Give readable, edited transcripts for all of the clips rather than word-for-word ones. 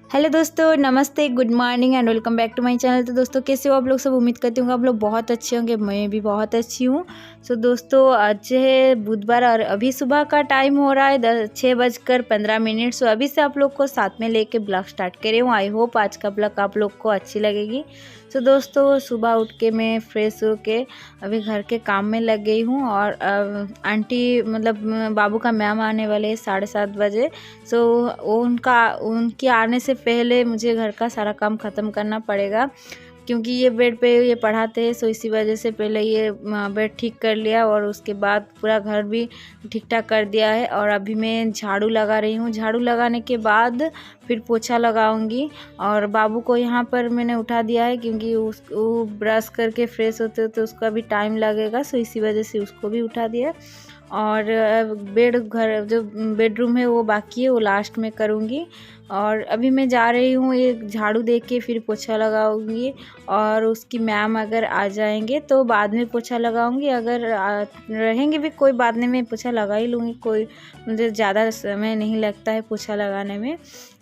Hello दोस्तों, नमस्ते, good morning and welcome back to my channel. तो दोस्तों कैसे हो आप लोग सब। उम्मीद करती हूँ आप लोग बहुत अच्छे होंगे, मैं भी बहुत अच्छी हूँ। सो दोस्तों आज है बुधवार और अभी सुबह का टाइम हो रहा है 6:15। सो अभी से आप लोग को साथ में लेके ब्लॉग स्टार्ट करे हूँ। आई होप आज का ब्लॉग आप लोग को अच्छी लगेगी। सो दोस्तों सुबह उठ के मैं फ्रेश हो के अभी घर के काम में लग गई हूँ और आंटी मतलब बाबू का मैम आने वाले हैं 7:30 बजे। सो उनके आने से पहले मुझे घर का सारा काम ख़त्म करना पड़ेगा, क्योंकि ये बेड पे ये पढ़ाते हैं। सो इसी वजह से पहले ये बेड ठीक कर लिया और उसके बाद पूरा घर भी ठीक ठाक कर दिया है। और अभी मैं झाड़ू लगा रही हूँ। झाड़ू लगाने के बाद फिर पोछा लगाऊंगी। और बाबू को यहाँ पर मैंने उठा दिया है, क्योंकि वो ब्रश करके फ्रेश होते तो उसका भी टाइम लगेगा। सो इसी वजह से उसको भी उठा दिया। और घर जो बेडरूम है वो बाकी है, वो लास्ट में करूँगी। और अभी मैं जा रही हूँ एक झाड़ू दे के फिर पोछा लगाऊंगी। और उसकी मैम अगर आ जाएंगे तो बाद में पोछा लगाऊंगी, अगर रहेंगे भी कोई बात नहीं, मैं पोछा लगा ही लूँगी। कोई मुझे ज़्यादा समय नहीं लगता है पोछा लगाने में।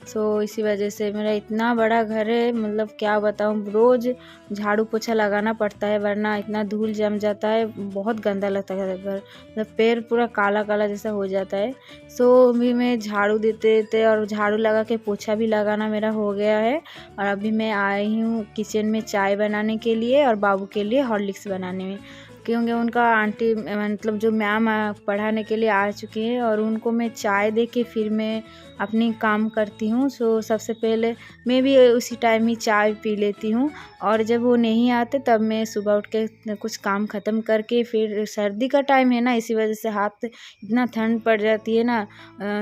सो इसी वजह से मेरा इतना बड़ा घर है, मतलब क्या बताऊँ, रोज़ झाड़ू पोछा लगाना पड़ता है, वरना इतना धूल जम जाता है, बहुत गंदा लगता है घर। मतलब पैर पूरा काला काला जैसा हो जाता है। सो अभी मैं झाड़ू देते देते और झाड़ू लगा के पोछा भी लगाना मेरा हो गया है। और अभी मैं आई हूँ किचन में चाय बनाने के लिए और बाबू के लिए हॉर्लिक्स बनाने में, क्योंकि उनका आंटी मतलब जो मैम पढ़ाने के लिए आ चुकी है और उनको मैं चाय दे के फिर मैं अपनी काम करती हूँ। सो सबसे पहले मैं भी उसी टाइम ही चाय पी लेती हूँ। और जब वो नहीं आते तब मैं सुबह उठ के कुछ काम ख़त्म करके, फिर सर्दी का टाइम है ना, इसी वजह से हाथ इतना ठंड पड़ जाती है ना,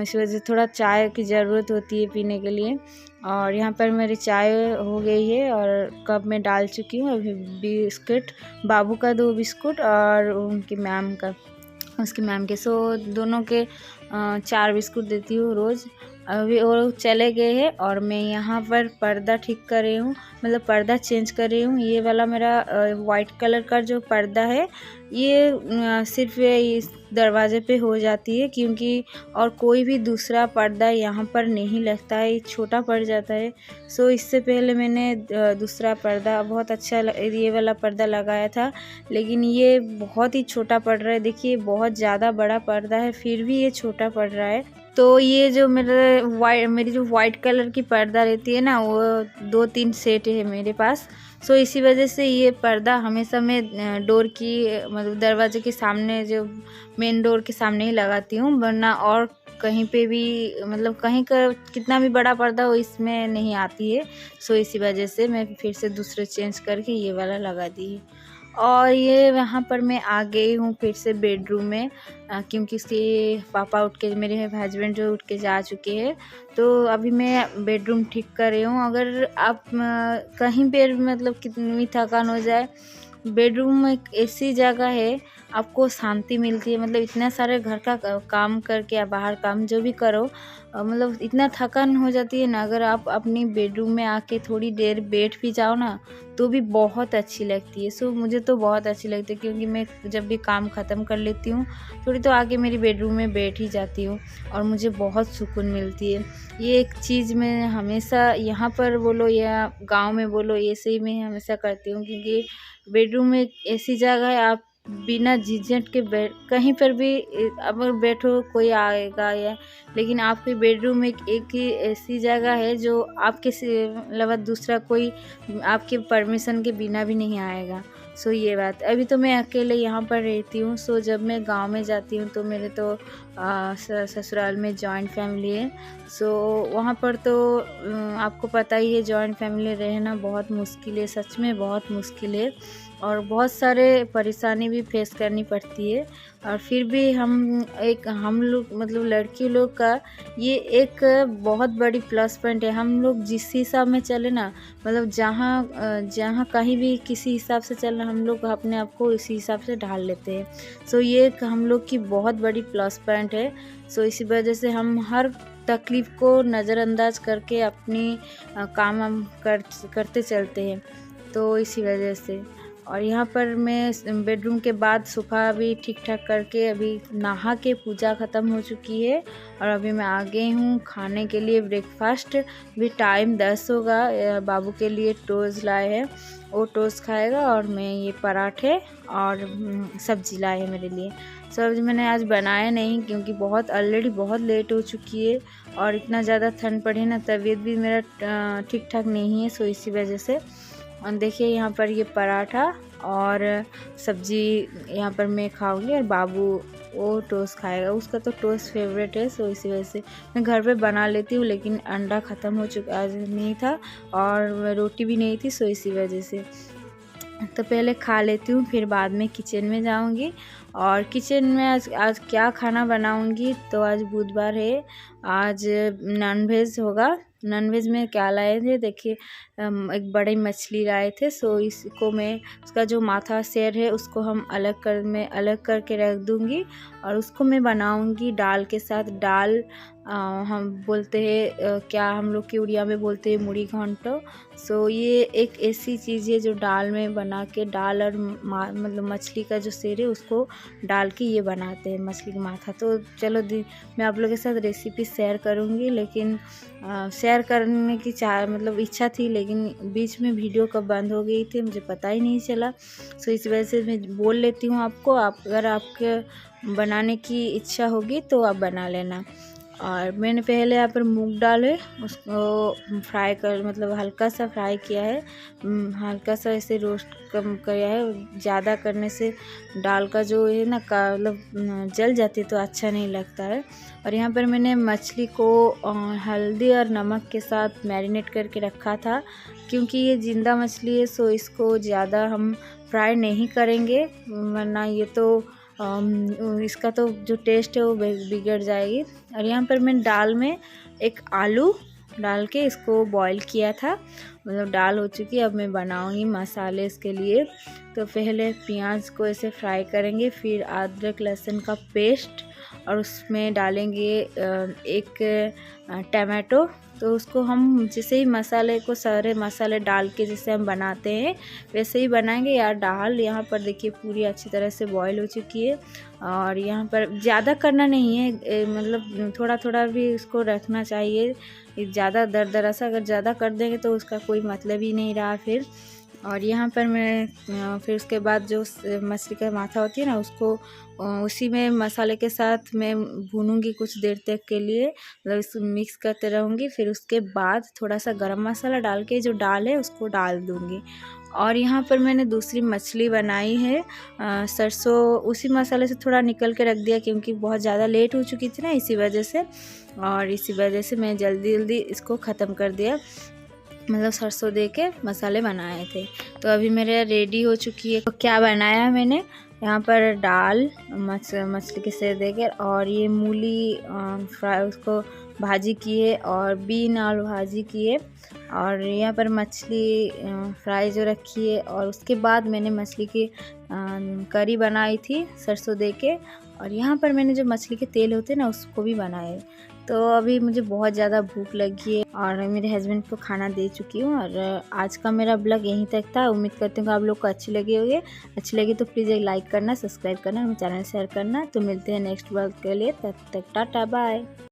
इस वजह से थोड़ा चाय की ज़रूरत होती है पीने के लिए। और यहाँ पर मेरी चाय हो गई है और कप में डाल चुकी हूँ। अभी बिस्किट, बाबू का 2 बिस्कुट और उनकी मैम का, उसकी मैम के, सो दोनों के 4 बिस्कुट देती हूँ रोज़। अभी वो चले गए हैं और मैं यहाँ पर पर्दा ठीक कर रही हूँ, मतलब पर्दा चेंज कर रही हूँ। ये वाला मेरा वाइट कलर का जो पर्दा है ये सिर्फ इस दरवाजे पे हो जाती है, क्योंकि और कोई भी दूसरा पर्दा यहाँ पर नहीं लगता है, छोटा पड़ जाता है। सो इससे पहले मैंने दूसरा पर्दा बहुत अच्छा ये वाला पर्दा लगाया था, लेकिन ये बहुत ही छोटा पड़ रहा है। देखिए बहुत ज़्यादा बड़ा पर्दा है, फिर भी ये छोटा पड़ रहा है। तो ये जो मेरी जो वाइट कलर की पर्दा रहती है ना, वो 2-3 सेट है मेरे पास। सो इसी वजह से ये पर्दा हमेशा मैं डोर की मतलब दरवाजे के सामने, जो मेन डोर के सामने ही लगाती हूँ, वरना और कहीं पे भी मतलब कहीं का कितना भी बड़ा पर्दा हो इसमें नहीं आती है। सो इसी वजह से मैं फिर से दूसरे चेंज करके ये वाला लगा दी है। और ये यहाँ पर मैं आ गई हूँ फिर से बेडरूम में, क्योंकि उसके पापा उठ के, मेरे हस्बैंड जो उठ के जा चुके हैं। तो अभी मैं बेडरूम ठीक कर रही हूँ। अगर आप कहीं पर मतलब कितनी भी थकान हो जाए, बेडरूम एक ऐसी जगह है आपको शांति मिलती है। मतलब इतना सारे घर का काम करके या बाहर काम जो भी करो, मतलब इतना थकान हो जाती है ना, अगर आप अपनी बेडरूम में आके थोड़ी देर बैठ भी जाओ ना तो भी बहुत अच्छी लगती है। सो मुझे तो बहुत अच्छी लगती है, क्योंकि मैं जब भी काम ख़त्म कर लेती हूँ थोड़ी तो आके मेरी बेडरूम में बैठ ही जाती हूँ और मुझे बहुत सुकून मिलती है। ये एक चीज़ मैं हमेशा यहाँ पर बोलो या गाँव में बोलो, ऐसे ही मैं हमेशा करती हूँ, क्योंकि बेडरूम एक ऐसी जगह है आप बिना झिझक के कहीं पर भी अगर बैठो कोई आएगा या, लेकिन आपके बेडरूम एक ही ऐसी जगह है जो आपके अलावा दूसरा कोई आपके परमिशन के बिना भी नहीं आएगा। सो ये बात, अभी तो मैं अकेले यहाँ पर रहती हूँ। सो जब मैं गांव में जाती हूँ तो मेरे तो ससुराल में जॉइंट फैमिली है। सो वहाँ पर तो आपको पता ही है, जॉइंट फैमिली रहना बहुत मुश्किल है, सच में बहुत मुश्किल है और बहुत सारे परेशानी भी फेस करनी पड़ती है। और फिर भी हम लोग मतलब लड़की लोग का ये एक बहुत बड़ी प्लस पॉइंट है। हम लोग जिस हिसाब में चले ना, मतलब जहाँ कहीं भी किसी हिसाब से चलना, हम लोग अपने आप को इसी हिसाब से ढाल लेते हैं। सो ये एक हम लोग की बहुत बड़ी प्लस पॉइंट है। सो इसी वजह से हम हर तकलीफ़ को नज़रअंदाज करके अपनी काम हम करते चलते हैं। तो इसी वजह से और यहाँ पर मैं बेडरूम के बाद सोफ़ा भी ठीक ठाक करके अभी नहा के पूजा ख़त्म हो चुकी है और अभी मैं आ गई हूँ खाने के लिए ब्रेकफास्ट। भी टाइम 10 होगा। बाबू के लिए टोस्ट लाए हैं, वो टोस्ट खाएगा और मैं ये पराठे और सब्ज़ी लाए हैं मेरे लिए। सब्ज़ी मैंने आज बनाया नहीं क्योंकि ऑलरेडी बहुत लेट हो चुकी है और इतना ज़्यादा ठंड पड़ी ना, तबीयत भी मेरा ठीक ठाक नहीं है, सो इसी वजह से। और देखिए यहाँ पर ये पराठा और सब्जी यहाँ पर मैं खाऊंगी और बाबू वो टोस्ट खाएगा, उसका तो टोस्ट फेवरेट है, सो इसी वजह से मैं घर पे बना लेती हूँ। लेकिन अंडा ख़त्म हो चुका, आज नहीं था और रोटी भी नहीं थी, सो इसी वजह से तो पहले खा लेती हूँ, फिर बाद में किचन में जाऊँगी। और किचन में आज क्या खाना बनाऊँगी, तो आज बुधवार है, आज नॉनवेज होगा। नॉनवेज में क्या लाए थे देखिए, एक बड़ी मछली लाए थे, सो इसको मैं उसका जो माथा शेर है उसको हम अलग करके रख दूँगी और उसको मैं बनाऊँगी दाल के साथ। दाल हम बोलते हैं, क्या हम लोग की उड़िया में बोलते हैं मुड़ी घंटो। सो ये एक ऐसी चीज़ है जो दाल में बना के, दाल और मतलब मछली का जो शेर है उसको डाल के ये बनाते हैं मछली का माथा। तो चलो मैं आप लोगों के साथ रेसिपी शेयर करूँगी, लेकिन शेयर करने की मतलब इच्छा थी, लेकिन बीच में वीडियो कब बंद हो गई थी मुझे पता ही नहीं चला। सो इस वजह से मैं बोल लेती हूँ आपको, अगर आपके बनाने की इच्छा होगी तो आप बना लेना। और मैंने पहले यहाँ पर मूंग दाल है उसको फ्राई कर, मतलब हल्का सा फ्राई किया है, हल्का सा ऐसे रोस्ट कम किया है। ज़्यादा करने से दाल का जो है ना मतलब जल जाती है तो अच्छा नहीं लगता है। और यहाँ पर मैंने मछली को हल्दी और नमक के साथ मैरिनेट करके रखा था, क्योंकि ये ज़िंदा मछली है, सो इसको ज़्यादा हम फ्राई नहीं करेंगे, वरना ये तो इसका तो जो टेस्ट है वो बिगड़ जाएगी। और यहाँ पर मैं दाल में एक आलू डाल के इसको बॉईल किया था, मतलब दाल हो चुकी है। अब मैं बनाऊंगी मसाले इसके लिए। तो पहले प्याज को ऐसे फ्राई करेंगे, फिर अदरक लहसुन का पेस्ट और उसमें डालेंगे एक टमाटो। तो उसको हम जैसे ही मसाले को सारे मसाले डाल के जैसे हम बनाते हैं वैसे ही बनाएंगे। यार दाल यहाँ पर देखिए पूरी अच्छी तरह से बॉईल हो चुकी है और यहाँ पर ज़्यादा करना नहीं है, मतलब थोड़ा थोड़ा भी इसको रखना चाहिए। ज़्यादा दरदरा सा अगर ज़्यादा कर देंगे तो उसका कोई मतलब ही नहीं रहा फिर। और यहाँ पर मैं फिर उसके बाद जो मछली का माथा होती है ना उसको उसी में मसाले के साथ मैं भूनूंगी कुछ देर तक के लिए, मतलब इसको मिक्स करते रहूँगी। फिर उसके बाद थोड़ा सा गरम मसाला डाल के जो दाल है उसको डाल दूँगी। और यहाँ पर मैंने दूसरी मछली बनाई है सरसों, उसी मसाले से थोड़ा निकल के रख दिया क्योंकि बहुत ज़्यादा लेट हो चुकी थी ना, इसी वजह से। और इसी वजह से मैं जल्दी इसको ख़त्म कर दिया, मतलब सरसों दे के मसाले बनाए थे। तो अभी मेरे रेडी हो चुकी है। तो क्या बनाया मैंने यहाँ पर, दाल मछली के शेर देकर और ये मूली फ्राई उसको भाजी की है और बीन आलू भाजी की है। और यहाँ पर मछली फ्राई जो रखी है और उसके बाद मैंने मछली की करी बनाई थी सरसों दे के। और यहाँ पर मैंने जो मछली के तेल होते हैं ना उसको भी बनाए। तो अभी मुझे बहुत ज़्यादा भूख लगी है और मेरे हस्बैंड को खाना दे चुकी हूँ। और आज का मेरा ब्लॉग यहीं तक था। उम्मीद करती हूँ कि आप लोग को अच्छी लगी होगी। अच्छी लगी तो प्लीज़ एक लाइक करना, सब्सक्राइब करना, मेरे चैनल शेयर करना। तो मिलते हैं नेक्स्ट ब्लॉग के लिए, तब तक टाटा बाय।